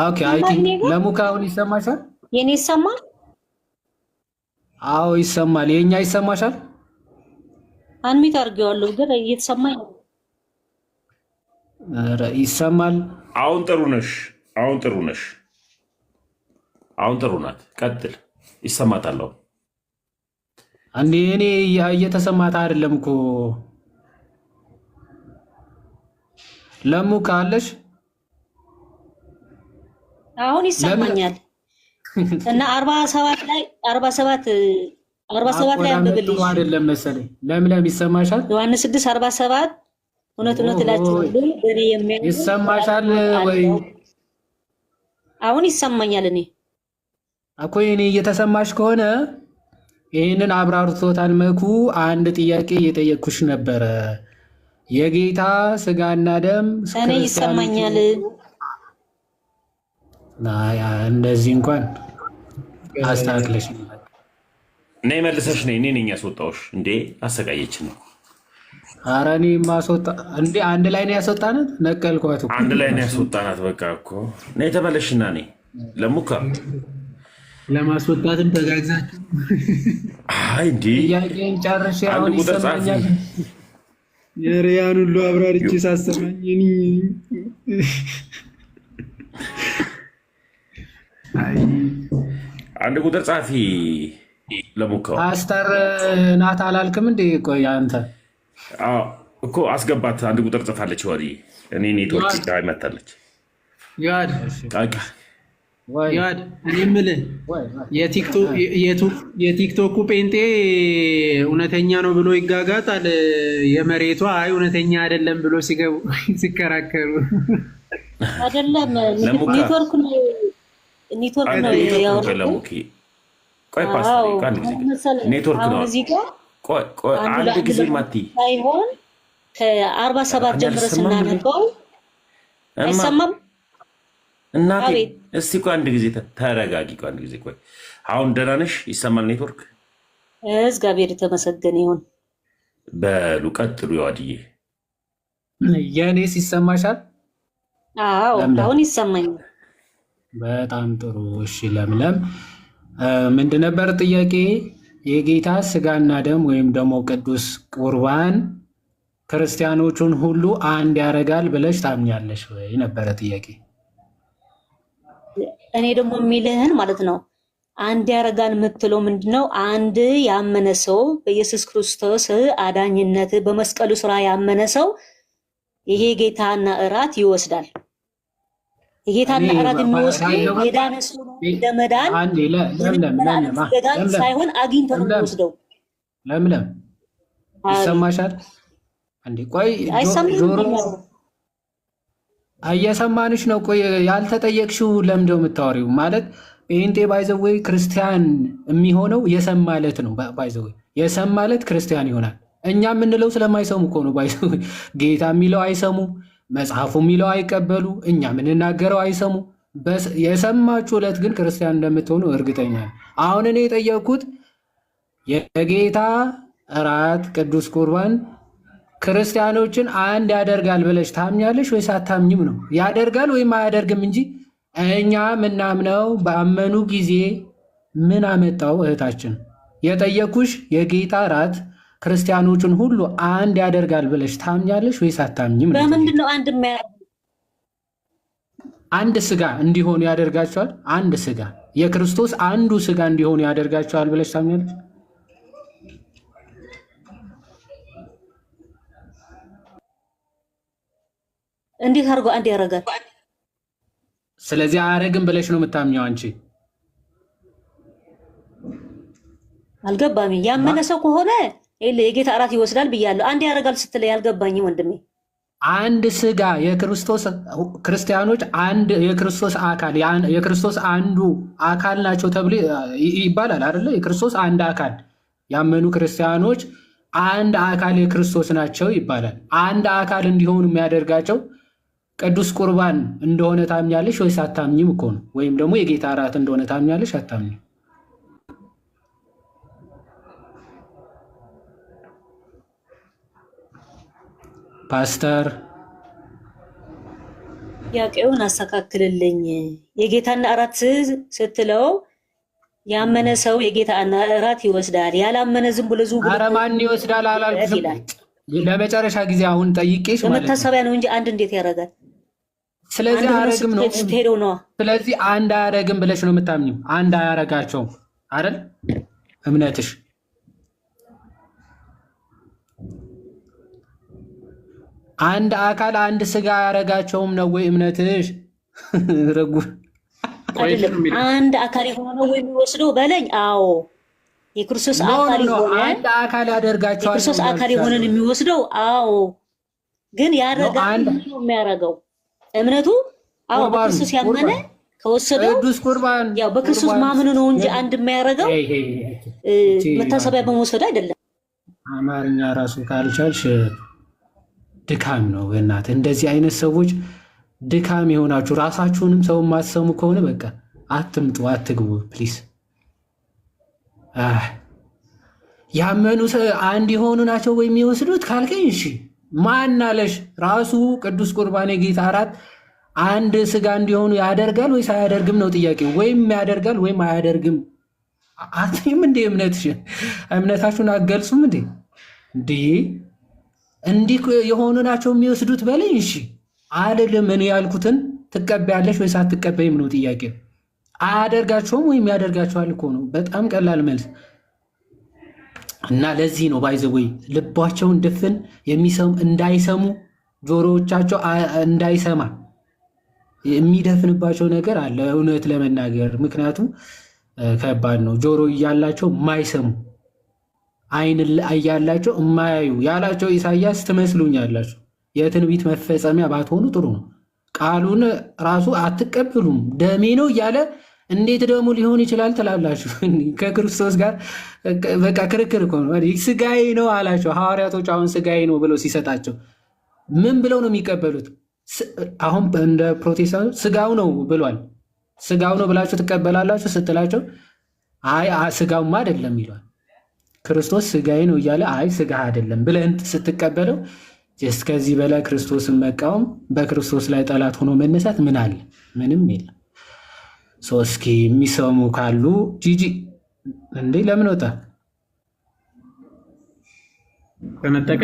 ኦኬ አይ ቲንክ ለሙካ አሁን ይሰማሻል? የኔ ይሰማል? አዎ ይሰማል። የኛ ይሰማሻል? አንሚት አድርጌዋለሁ ግን እየተሰማኝ ነው። ኧረ ይሰማል። አሁን ጥሩ ነሽ። አሁን ጥሩ ናት። ቀጥል። ይሰማታል። አንዴ እኔ እየተሰማት አይደለም እኮ። ለሙካ አለሽ? አሁን ይሰማኛል። እና 47 ላይ አንብብልኝ አይደለም መሰለኝ። ለምለም ይሰማሻል? ዮሐንስ 6:47 እውነት እላችኋለሁ በእኔ የሚያምን ይሰማሻል ወይ? አሁን ይሰማኛል። እኔ እኮ እኔ እየተሰማሽ ከሆነ ይህንን አብራርቶታል መኩ። አንድ ጥያቄ እየጠየቅኩሽ ነበረ። የጌታ ስጋና ደም እኔ ይሰማኛል። እንደዚህ እንኳን አስተካክለሽ ነይ መልሰሽ ነይ። እኔ ነኝ ያስወጣሁሽ እንዴ? አሰቃየች ነው። ኧረ እኔ ማስወጣ እንዴ? አንድ ላይ ነው ያስወጣናት። ነቀልኳት እኮ አንድ ላይ ነው ያስወጣናት። በቃ እኮ ነይ ተመለሽና ነይ። ለሙካ ለማስወጣትም ተጋግዛችሁ። አይ እንዴ ጥያቄን ጨርሼ አሁን ይሰማኛል። የሪያን ሁሉ አብራርቼ ሳሰማኝ አንድ ቁጥር ጻፊ ለሙካው ፓስተር ናት አላልክም እንዴ? ቆይ አንተ እኮ አስገባት። አንድ ቁጥር ጽፋለች ወዲ እኔ ኔትወርክ ጋር መታለች። ያድ እኔ የምልህ የቲክቶኩ ጴንጤ እውነተኛ ነው ብሎ ይጋጋጣል። የመሬቷ አይ እውነተኛ አይደለም ብሎ ሲከራከሩ አይደለም ኔትወርክ ነው ለሙኪ ቆይ ፓስተር ቃል ኔትወርክ ነው። ቆይ አንድ ጊዜ ማቲ ሳይሆን ከ47 ጀምሮ ስናነበው አይሰማም። እናቴ እስቲ ቆይ አንድ ጊዜ ተረጋጊ። ቆይ አንድ ጊዜ ቆይ። አሁን ደህና ነሽ? ይሰማል ኔትወርክ? እግዚአብሔር የተመሰገነ ይሁን። በሉ ቀጥሉ። ያዋድዬ የእኔስ ይሰማሻል? አዎ አሁን ይሰማኛል። በጣም ጥሩ። እሺ ለምለም ምንድን ነበር ጥያቄ? የጌታ ስጋና ደም ወይም ደግሞ ቅዱስ ቁርባን ክርስቲያኖቹን ሁሉ አንድ ያደርጋል ብለሽ ታምኛለሽ ወይ ነበረ ጥያቄ። እኔ ደግሞ የሚልህን ማለት ነው አንድ ያደርጋል የምትለው ምንድነው? አንድ ያመነ ሰው በኢየሱስ ክርስቶስ አዳኝነት በመስቀሉ ስራ ያመነ ሰው ይሄ ጌታና እራት ይወስዳል። የጌታና እራት የሚወስደው የዳነ ሰው ነው። ለመዳን ሳይሆን አግኝቶ ነው የሚወስደው። ለምለም ይሰማሻል? አንዴ ቆይ ጆሮ እየሰማንሽ ነው። ቆይ ያልተጠየቅሽው ለምንድነው የምታወሪው? ማለት ጴንጤ ባይዘወይ ክርስቲያን የሚሆነው የሰማለት ነው። ባይዘወይ የሰማለት ክርስቲያን ይሆናል። እኛ የምንለው ስለማይሰሙ እኮ ነው። ባይዘወይ ጌታ የሚለው አይሰሙ፣ መጽሐፉ የሚለው አይቀበሉ፣ እኛ የምንናገረው አይሰሙ። የሰማችሁ ዕለት ግን ክርስቲያን እንደምትሆኑ እርግጠኛ ነኝ። አሁን እኔ የጠየቅኩት የጌታ እራት ቅዱስ ቁርባን ክርስቲያኖችን አንድ ያደርጋል ብለሽ ታምኛለሽ ወይስ አታምኝም ነው? ያደርጋል ወይም አያደርግም እንጂ እኛ ምናምነው በአመኑ ጊዜ ምን አመጣው? እህታችን የጠየኩሽ የጌታ እራት ክርስቲያኖችን ሁሉ አንድ ያደርጋል ብለሽ ታምኛለሽ ወይስ አታምኝም ነው? በምንድን ነው አንድ የሚያደርግ? አንድ ስጋ እንዲሆኑ ያደርጋቸዋል። አንድ ስጋ የክርስቶስ አንዱ ስጋ እንዲሆኑ ያደርጋቸዋል ብለሽ ታምኛለሽ? እንዴት አድርጎ አንድ ያደርጋል? ስለዚህ አያደርግም ብለሽ ነው የምታምኘው አንቺ? አልገባኝ። ያመነ ሰው ከሆነ የጌታ እራት ይወስዳል ብያለሁ። አንድ ያደርጋል ስትለኝ አልገባኝም ወንድሜ። አንድ ስጋ ክርስቲያኖች አንድ የክርስቶስ አንዱ አካል ናቸው ተብሎ ይባላል አይደለ? የክርስቶስ አንድ አካል ያመኑ ክርስቲያኖች አንድ አካል የክርስቶስ ናቸው ይባላል። አንድ አካል እንዲሆኑ የሚያደርጋቸው ቅዱስ ቁርባን እንደሆነ ታምኛለሽ ወይስ አታምኝም እኮ ነው። ወይም ደግሞ የጌታ እራት እንደሆነ ታምኛለሽ አታምኝም? ፓስተር ጥያቄውን አስተካክልልኝ። የጌታና እራት ስትለው ያመነ ሰው የጌታና እራት ይወስዳል፣ ያላመነ ዝም ብሎ ኧረ ማን ይወስዳል አላልኩሽም። ለመጨረሻ ጊዜ አሁን ጠይቄሽ ማለት ነው። መታሰቢያ ነው እንጂ አንድ እንዴት ያደርጋል? ስለዚህ አያረግም ነው። ስትሄደው ነው። ስለዚህ አንድ አያረግም ብለሽ ነው የምታምኚው? አንድ አያረጋቸውም አይደል? እምነትሽ አንድ አካል አንድ ስጋ አያረጋቸውም ነው ወይ እምነትሽ? ረጉ አንድ አካል የሆነ ነው ወይ የሚወስደው በለኝ። አዎ የክርስቶስ አካል የሆነ አንድ አካል ያደርጋቸዋል። የክርስቶስ አካል የሆነን የሚወስደው አዎ። ግን ያደርጋል ነው የሚያደርገው እምነቱ። አዎ በክርስቶስ ያመነ ከወሰደው ቅዱስ ቁርባን ያው በክርስቶስ ማመኑ ነው እንጂ አንድ የሚያደርገው መታሰቢያ በመውሰድ አይደለም። አማርኛ ራሱ ካልቻልሽ ድካም ነው። በእናትህ እንደዚህ አይነት ሰዎች ድካም የሆናችሁ ራሳችሁንም ሰው የማትሰሙ ከሆነ በቃ አትምጡ፣ አትግቡ ፕሊስ። ያመኑ አንድ የሆኑ ናቸው ወይ የሚወስዱት ካልከኝ እሺ ማን አለሽ? ራሱ ቅዱስ ቁርባን የጌታ እራት አንድ ስጋ እንዲሆኑ ያደርጋል ወይስ አያደርግም ነው ጥያቄ። ወይም ያደርጋል ወይም አያደርግም። አትይም እንዴ? እምነታችሁን አትገልጹም እንዴ? እንዲህ የሆኑ ናቸው የሚወስዱት በለኝ። እሺ አይደለም እኔ ያልኩትን ትቀበያለሽ ወይስ አትቀበይም ነው ጥያቄ። አያደርጋቸውም ወይም ያደርጋቸዋል እኮ ነው። በጣም ቀላል መልስ። እና ለዚህ ነው ባይዘወይ ልባቸውን ድፍን እንዳይሰሙ ጆሮዎቻቸው እንዳይሰማ የሚደፍንባቸው ነገር አለ እውነት ለመናገር ምክንያቱም ከባድ ነው። ጆሮ እያላቸው የማይሰሙ አይን እያላቸው የማያዩ ያላቸው ኢሳያስ ትመስሉኛላችሁ። የትንቢት መፈጸሚያ ባትሆኑ ጥሩ ነው። ቃሉን ራሱ አትቀበሉም። ደሜ ነው እያለ እንዴት ደግሞ ሊሆን ይችላል ትላላችሁ? ከክርስቶስ ጋር በቃ ክርክር እኮ ነው። ስጋዬ ነው አላቸው ሐዋርያቶች። አሁን ስጋዬ ነው ብለው ሲሰጣቸው ምን ብለው ነው የሚቀበሉት? አሁን እንደ ፕሮቴስታንቱ ስጋው ነው ብሏል። ስጋው ነው ብላችሁ ትቀበላላችሁ ስትላቸው አይ ስጋውማ አይደለም ይሏል። ክርስቶስ ስጋዬ ነው እያለ አይ ስጋ አይደለም ብለህ ስትቀበለው እስከዚህ በላይ ክርስቶስን መቃወም በክርስቶስ ላይ ጠላት ሆኖ መነሳት ምን አለ? ምንም የለም። እስኪ የሚሰሙ ካሉ ጂጂ እንዴ ለምን ወጣ ተነጠቀ?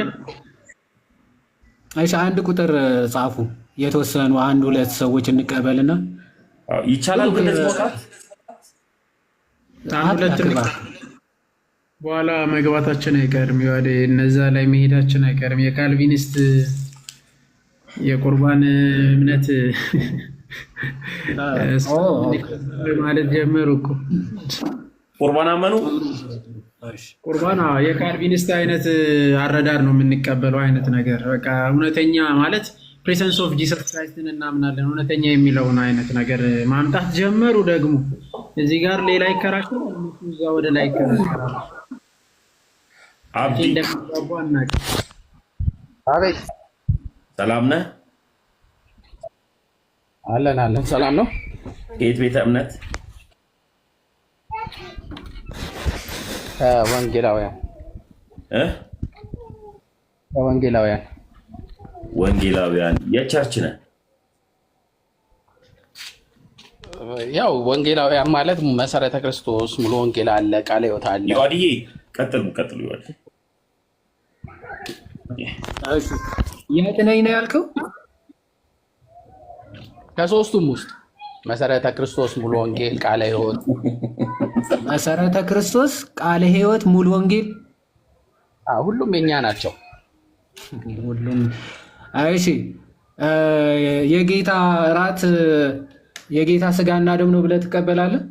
እሺ አንድ ቁጥር ጻፉ። የተወሰኑ አንድ ሁለት ሰዎች እንቀበልና ይቻላል። እንደዚህ መውጣት አንድ ሁለት በኋላ መግባታችን አይቀርም። ወደ እነዛ ላይ መሄዳችን አይቀርም። የካልቪኒስት የቁርባን እምነት ማለት ጀመሩ እኮ ቁርባን አመኑ። ቁርባን የካልቪኒስት አይነት አረዳድ ነው የምንቀበለው አይነት ነገር በቃ እውነተኛ ማለት ፕሬሰንስ ኦፍ ጂሰስ ክራይስትን እናምናለን እውነተኛ የሚለውን አይነት ነገር ማምጣት ጀመሩ። ደግሞ እዚህ ጋር ሌላ ይከራከራል፣ እዛ ወደ ላይ ይከራከራል። አብዲ አቤት፣ ሰላም ነህ? አለን ሰላም ነው። ከየት ቤተ እምነት? ከወንጌላውያን ከወንጌላውያን ወንጌላውያን የቸርች ነህ? ያው ወንጌላውያን ማለት መሰረተ ክርስቶስ ሙሉ ወንጌል አለ፣ ቃለ ሕይወት አለ። ይዋድዬ ቀጥሉ ይዋድ። የት ነኝ ነው ያልከው? ከሶስቱም ውስጥ መሰረተ ክርስቶስ ሙሉ ወንጌል ቃለ ሕይወት። መሰረተ ክርስቶስ ቃለ ሕይወት ሙሉ ወንጌል ሁሉም የኛ ናቸው። ሁሉም እሺ። የጌታ እራት የጌታ ስጋና ደም ነው ብለህ ትቀበላለህ?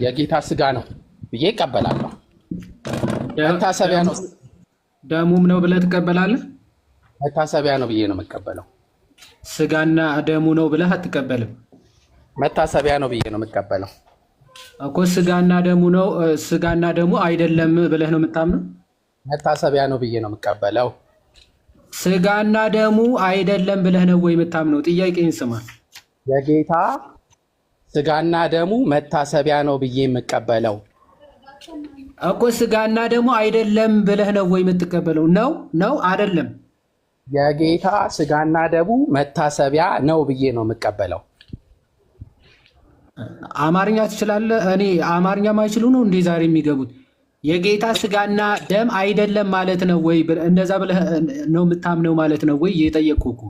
የጌታ ስጋ ነው ብዬ እቀበላለሁ። መታሰቢያ ነው። ደሙም ነው ብለህ ትቀበላለህ? መታሰቢያ ነው ብዬ ነው የምቀበለው። ስጋና ደሙ ነው ብለህ አትቀበልም? መታሰቢያ ነው ብዬ ነው የምቀበለው እኮ። ስጋና ደሙ ነው ስጋና ደሙ አይደለም ብለህ ነው የምታምነው? መታሰቢያ ነው ብዬ ነው የምቀበለው። ስጋና ደሙ አይደለም ብለህ ነው ወይ የምታምነው? ጥያቄን ስማ። የጌታ ስጋና ደሙ መታሰቢያ ነው ብዬ የምቀበለው እኮ። ስጋና ደሙ አይደለም ብለህ ነው ወይ የምትቀበለው? ነው አይደለም? የጌታ ስጋና ደሙ መታሰቢያ ነው ብዬ ነው የምቀበለው። አማርኛ ትችላለህ? እኔ አማርኛ ማይችሉ ነው እንዴ ዛሬ የሚገቡት? የጌታ ስጋና ደም አይደለም ማለት ነው ወይ? እንደዛ ብለህ ነው የምታምነው ማለት ነው ወይ? እየጠየቅኩህ እኮ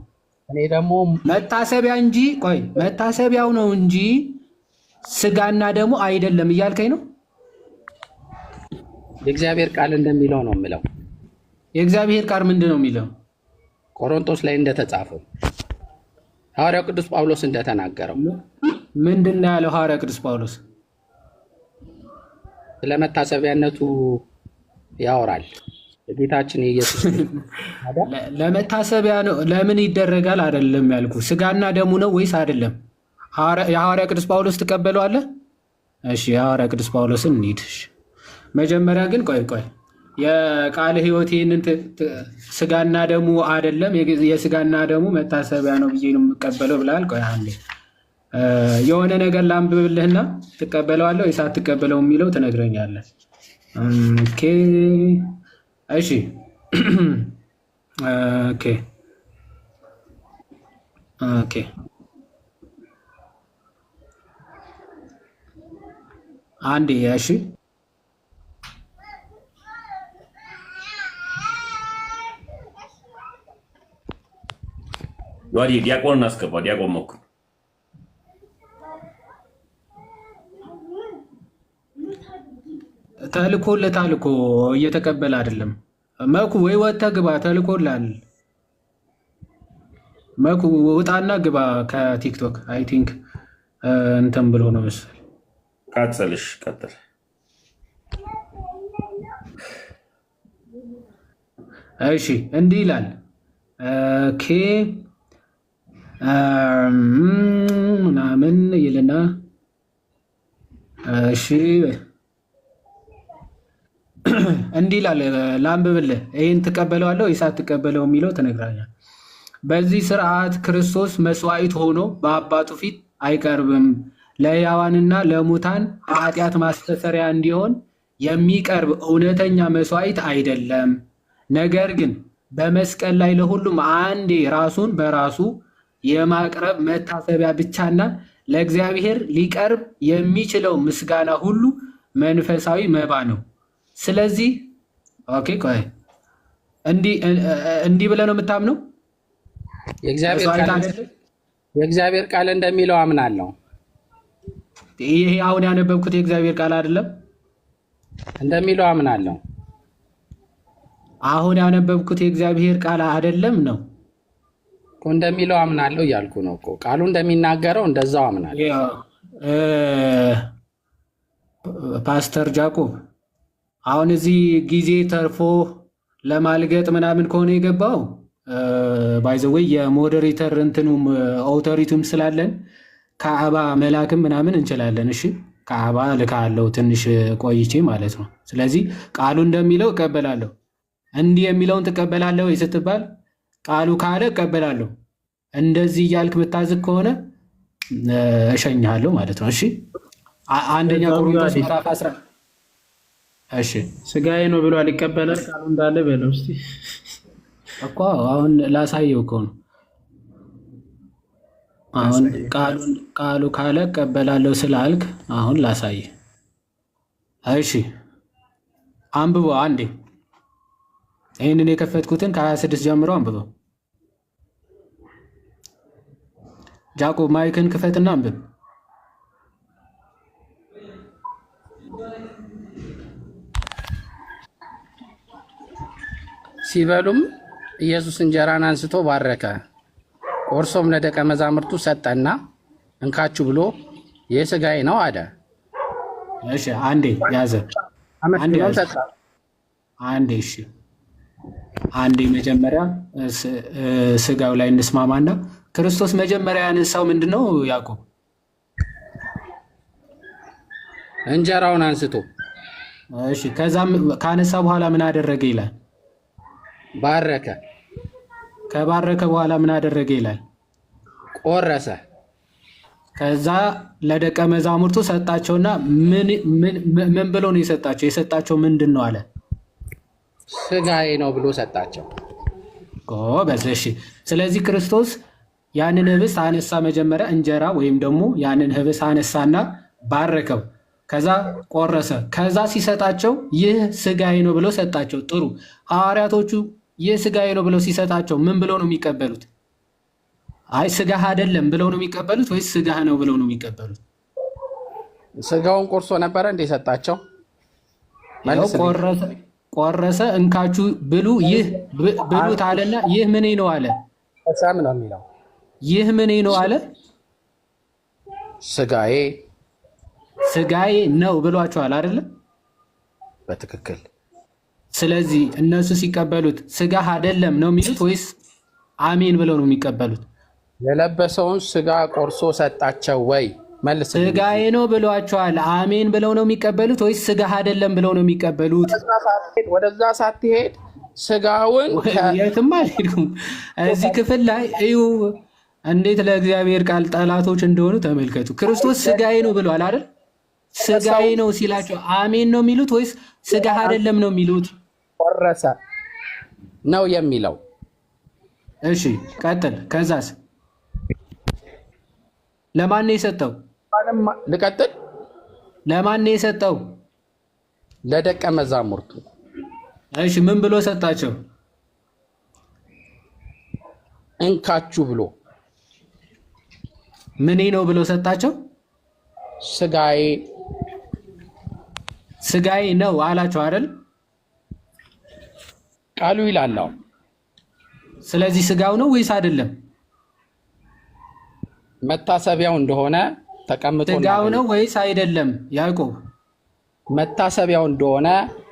እኔ ደግሞ መታሰቢያ እንጂ ቆይ መታሰቢያው ነው እንጂ ስጋና ደሙ አይደለም እያልከኝ ነው? የእግዚአብሔር ቃል እንደሚለው ነው የምለው። የእግዚአብሔር ቃል ምንድን ነው የሚለው? ቆሮንቶስ ላይ እንደተጻፈው ሐዋርያው ቅዱስ ጳውሎስ እንደተናገረው ምንድን ነው ያለው ሐዋርያው ቅዱስ ጳውሎስ? ስለ መታሰቢያነቱ ያወራል። የጌታችን የኢየሱስ ለመታሰቢያ ነው። ለምን ይደረጋል አይደለም ያልኩ። ስጋና ደሙ ነው ወይስ አይደለም? የሐዋርያ ቅዱስ ጳውሎስ ትቀበለዋለህ? እሺ የሐዋርያ ቅዱስ ጳውሎስን እንሂድ። መጀመሪያ ግን ቆይ የቃለ ሕይወት ይህንን ስጋና ደሙ አይደለም የስጋና ደሙ መታሰቢያ ነው ብዬ ነው የምቀበለው ብለሃል። ቆይ አንዴ የሆነ ነገር ላንብብልህና ትቀበለዋለህ ወይስ አትቀበለው የሚለው ትነግረኛለህ። ኦኬ እሺ ኦኬ አንዴ እሺ ዋዲ ዲያቆን አስገባ። ዲያቆን ሞክ ተልኮለታል እኮ እየተቀበለ አይደለም። መኩ ወይ ወጥተህ ግባ፣ ተልኮላል። መኩ ውጣና ግባ ከቲክቶክ። አይ ቲንክ እንትን ብሎ ነው መሰለኝ። ቀጥልሽ ቀጥል። እሺ እንዲህ ይላል ኬ ምናምን ይልና እሺ እንዲህ ይላል። ላንብብልህ። ይህን ትቀበለዋለህ ወይስ አትቀበለው የሚለው ትነግራለህ። በዚህ ስርዓት ክርስቶስ መስዋዕት ሆኖ በአባቱ ፊት አይቀርብም። ለሕያዋንና ለሙታን ኃጢአት ማስተሰሪያ እንዲሆን የሚቀርብ እውነተኛ መስዋዕት አይደለም። ነገር ግን በመስቀል ላይ ለሁሉም አንዴ ራሱን በራሱ የማቅረብ መታሰቢያ ብቻና ለእግዚአብሔር ሊቀርብ የሚችለው ምስጋና ሁሉ መንፈሳዊ መባ ነው። ስለዚህ ኦኬ ቆይ እንዲህ ብለህ ነው የምታምነው? የእግዚአብሔር ቃል እንደሚለው አምናለሁ። ይሄ አሁን ያነበብኩት የእግዚአብሔር ቃል አይደለም? እንደሚለው አምናለሁ። አሁን ያነበብኩት የእግዚአብሔር ቃል አይደለም ነው እኮ እንደሚለው አምናለሁ እያልኩ ነው እኮ። ቃሉ እንደሚናገረው እንደዛው አምናለሁ። ፓስተር ጃኮብ አሁን እዚህ ጊዜ ተርፎ ለማልገጥ ምናምን ከሆነ የገባው ባይዘወይ የሞዴሬተር እንትኑም ኦቶሪቲም ስላለን ከአባ መላክም ምናምን እንችላለን። እሺ ከአባ ልካለው ትንሽ ቆይቼ ማለት ነው። ስለዚህ ቃሉ እንደሚለው እቀበላለሁ። እንዲህ የሚለውን ትቀበላለህ ወይ ስትባል ቃሉ ካለ እቀበላለሁ። እንደዚህ እያልክ ምታዝግ ከሆነ እሸኝሃለሁ ማለት ነው። እሺ አንደኛ ቆሮንቶስ ምዕራፍ 10 እሺ ስጋዬ ነው ብሏል። ይቀበላል ቃሉ እንዳለ በለው እስቲ እኮ አሁን ላሳየው እኮ ነው። አሁን ቃሉ ካለ እቀበላለሁ ስላልክ አሁን ላሳየ። እሺ አንብበው አንዴ። ይህንን የከፈትኩትን ከ26 ጀምሮ አንብበው። ጃኮብ ማይክን ክፈትና አንብብ። ሲበሉም ኢየሱስ እንጀራን አንስቶ ባረከ፣ ቆርሶም ለደቀ መዛሙርቱ ሰጠና እንካችሁ ብሎ ይህ ሥጋዬ ነው አለ። እሺ አንዴ ያዘ። አንዴ እሺ አንዴ መጀመሪያ ስጋው ላይ እንስማማና ክርስቶስ መጀመሪያ ያነሳው ምንድነው? ያዕቆብ እንጀራውን አንስቶ እሺ፣ ከዛም ካነሳ በኋላ ምን አደረገ ይላል? ባረከ። ከባረከ በኋላ ምን አደረገ ይላል? ቆረሰ። ከዛ ለደቀ መዛሙርቱ ሰጣቸውና ምን ብሎ ነው የሰጣቸው? የሰጣቸው ምንድን ነው አለ? ስጋዬ ነው ብሎ ሰጣቸው። በዚህ ስለዚህ ክርስቶስ ያንን ህብስት አነሳ። መጀመሪያ እንጀራ ወይም ደግሞ ያንን ህብስት አነሳና ባረከው፣ ከዛ ቆረሰ፣ ከዛ ሲሰጣቸው ይህ ስጋዬ ነው ብሎ ሰጣቸው። ጥሩ። ሐዋርያቶቹ ይህ ስጋዬ ነው ብለው ሲሰጣቸው ምን ብለው ነው የሚቀበሉት? አይ ስጋህ አይደለም ብለው ነው የሚቀበሉት ወይስ ስጋህ ነው ብለው ነው የሚቀበሉት? ስጋውን ቆርሶ ነበረ እንደ ሰጣቸው። ቆረሰ፣ እንካችሁ ብሉ፣ ይህ ብሉት አለና ይህ ምን ነው አለ? ሰም ነው የሚለው። ይህ ምን ነው አለ? ስጋዬ ነው ብሏቸዋል አይደለም? በትክክል። ስለዚህ እነሱ ሲቀበሉት ስጋህ አይደለም ነው የሚሉት ወይስ አሜን ብለው ነው የሚቀበሉት? የለበሰውን ስጋ ቆርሶ ሰጣቸው ወይ? መልስ። ስጋዬ ነው ብሏቸዋል። አሜን ብለው ነው የሚቀበሉት ወይስ ስጋህ አይደለም ብለው ነው የሚቀበሉት? ወደዛ ሳትሄድ ስጋውን የትም አልሄድኩም። እዚህ ክፍል ላይ እዩ እንዴት ለእግዚአብሔር ቃል ጠላቶች እንደሆኑ ተመልከቱ። ክርስቶስ ስጋዬ ነው ብሏል አይደል? ስጋዬ ነው ሲላቸው አሜን ነው የሚሉት ወይስ ስጋህ አይደለም ነው የሚሉት? ቆረሰ ነው የሚለው። እሺ ቀጥል። ከዛስ ለማን ነው የሰጠው? ልቀጥል። ለማን ነው የሰጠው? ለደቀ መዛሙርቱ። እሺ ምን ብሎ ሰጣቸው? እንካችሁ ብሎ። ምን ነው ብሎ ሰጣቸው? ስጋዬ። ስጋዬ ነው አላቸው አይደል? ቃሉ ይላል። ስለዚህ ስጋው ነው ወይስ አይደለም? መታሰቢያው እንደሆነ ተቀምጦ ስጋው ነው ወይስ አይደለም? ያዕቆብ መታሰቢያው እንደሆነ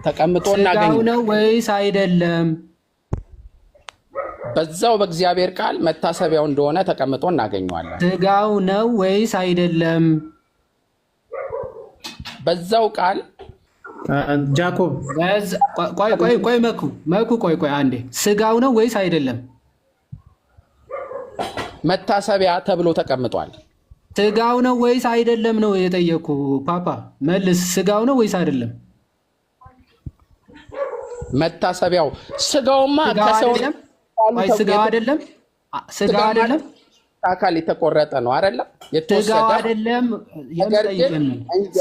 ተቀምጦ እናገኝ። ስጋው ነው ወይስ አይደለም? በዛው በእግዚአብሔር ቃል መታሰቢያው እንደሆነ ተቀምጦ እናገኘዋለን። ስጋው ነው ወይስ አይደለም? በዛው ቃል ጃኮብ ቆይ መኩ ቆይ አንዴ። ስጋው ነው ወይስ አይደለም? መታሰቢያ ተብሎ ተቀምጧል። ስጋው ነው ወይስ አይደለም ነው የጠየኩ። ፓፓ መልስ። ስጋው ነው ወይስ አይደለም? መታሰቢያው ስጋውማ ከሰው ስጋው አይደለም። ስጋው አይደለም። አካል የተቆረጠ ነው አይደለም? ስጋው አይደለም።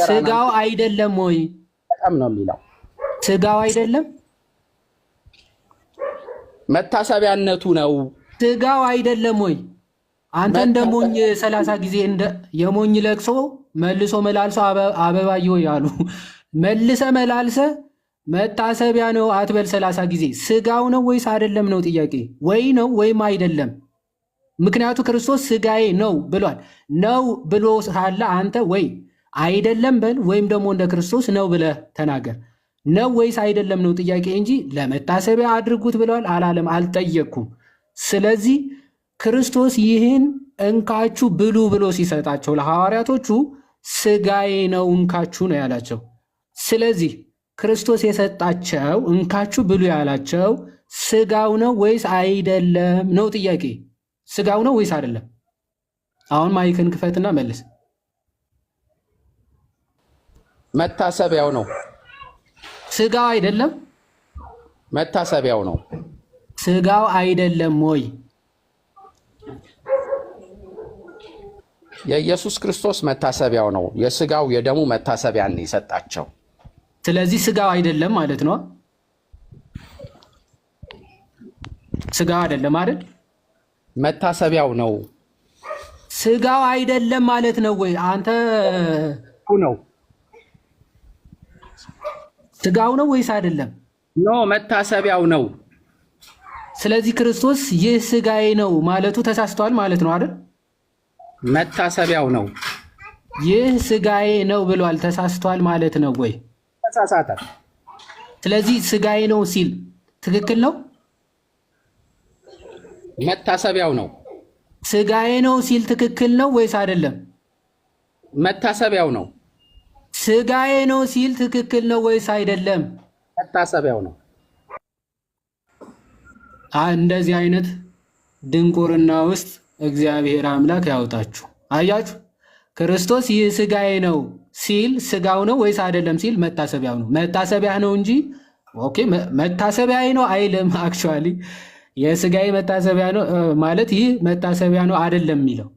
ስጋው አይደለም ወይ? በጣም ነው የሚለው። ስጋው አይደለም። መታሰቢያነቱ ነው። ስጋው አይደለም ወይ? አንተ እንደ ሞኝ 30 ጊዜ እንደ የሞኝ ለቅሶ መልሶ መላልሶ አበባዮ ያሉ መልሰ መላልሰ መታሰቢያ ነው አትበል 30 ጊዜ። ስጋው ነው ወይስ አይደለም ነው ጥያቄ። ወይ ነው ወይም አይደለም። ምክንያቱ ክርስቶስ ስጋዬ ነው ብሏል። ነው ብሎ ሳለ አንተ ወይ አይደለም በል ወይም ደግሞ እንደ ክርስቶስ ነው ብለህ ተናገር። ነው ወይስ አይደለም ነው ጥያቄ እንጂ ለመታሰቢያ አድርጉት ብለዋል አላለም፣ አልጠየቅኩም። ስለዚህ ክርስቶስ ይህን እንካችሁ ብሉ ብሎ ሲሰጣቸው ለሐዋርያቶቹ ስጋዬ ነው እንካችሁ ነው ያላቸው። ስለዚህ ክርስቶስ የሰጣቸው እንካችሁ ብሉ ያላቸው ስጋው ነው ወይስ አይደለም ነው ጥያቄ። ስጋው ነው ወይስ አይደለም? አሁን ማይክን ክፈትና መልስ። መታሰቢያው ነው። ስጋው አይደለም። መታሰቢያው ነው። ስጋው አይደለም ወይ? የኢየሱስ ክርስቶስ መታሰቢያው ነው። የስጋው የደሙ መታሰቢያን የሰጣቸው። ስለዚህ ስጋው አይደለም ማለት ነው። ስጋው አይደለም አይደል? መታሰቢያው ነው። ስጋው አይደለም ማለት ነው ወይ? አንተ ነው ስጋው ነው ወይስ አይደለም? ኖ መታሰቢያው ነው። ስለዚህ ክርስቶስ ይህ ስጋዬ ነው ማለቱ ተሳስቷል ማለት ነው አይደል? መታሰቢያው ነው። ይህ ስጋዬ ነው ብሏል፣ ተሳስቷል ማለት ነው ወይ? ተሳሳተ። ስለዚህ ስጋዬ ነው ሲል ትክክል ነው? መታሰቢያው ነው። ስጋዬ ነው ሲል ትክክል ነው ወይስ አይደለም? መታሰቢያው ነው። ስጋዬ ነው ሲል ትክክል ነው ወይስ አይደለም? መታሰቢያው ነው። እንደዚህ አይነት ድንቁርና ውስጥ እግዚአብሔር አምላክ ያውጣችሁ። አያችሁ፣ ክርስቶስ ይህ ስጋዬ ነው ሲል ስጋው ነው ወይስ አይደለም ሲል መታሰቢያው ነው። መታሰቢያ ነው እንጂ ኦኬ መታሰቢያዬ ነው አይልም። አክቹዋሊ የስጋዬ መታሰቢያ ነው ማለት ይህ መታሰቢያ ነው አይደለም የሚለው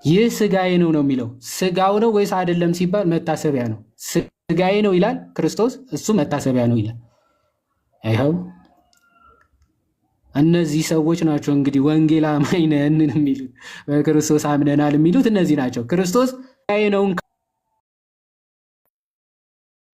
ይህ ስጋዬ ነው ነው የሚለው። ስጋው ነው ወይስ አይደለም ሲባል መታሰቢያ ነው። ስጋዬ ነው ይላል ክርስቶስ፣ እሱ መታሰቢያ ነው ይላል። ይኸው እነዚህ ሰዎች ናቸው እንግዲህ ወንጌል አማኝ ነን የሚሉት፣ በክርስቶስ አምነናል የሚሉት እነዚህ ናቸው። ክርስቶስ ስጋዬ ነው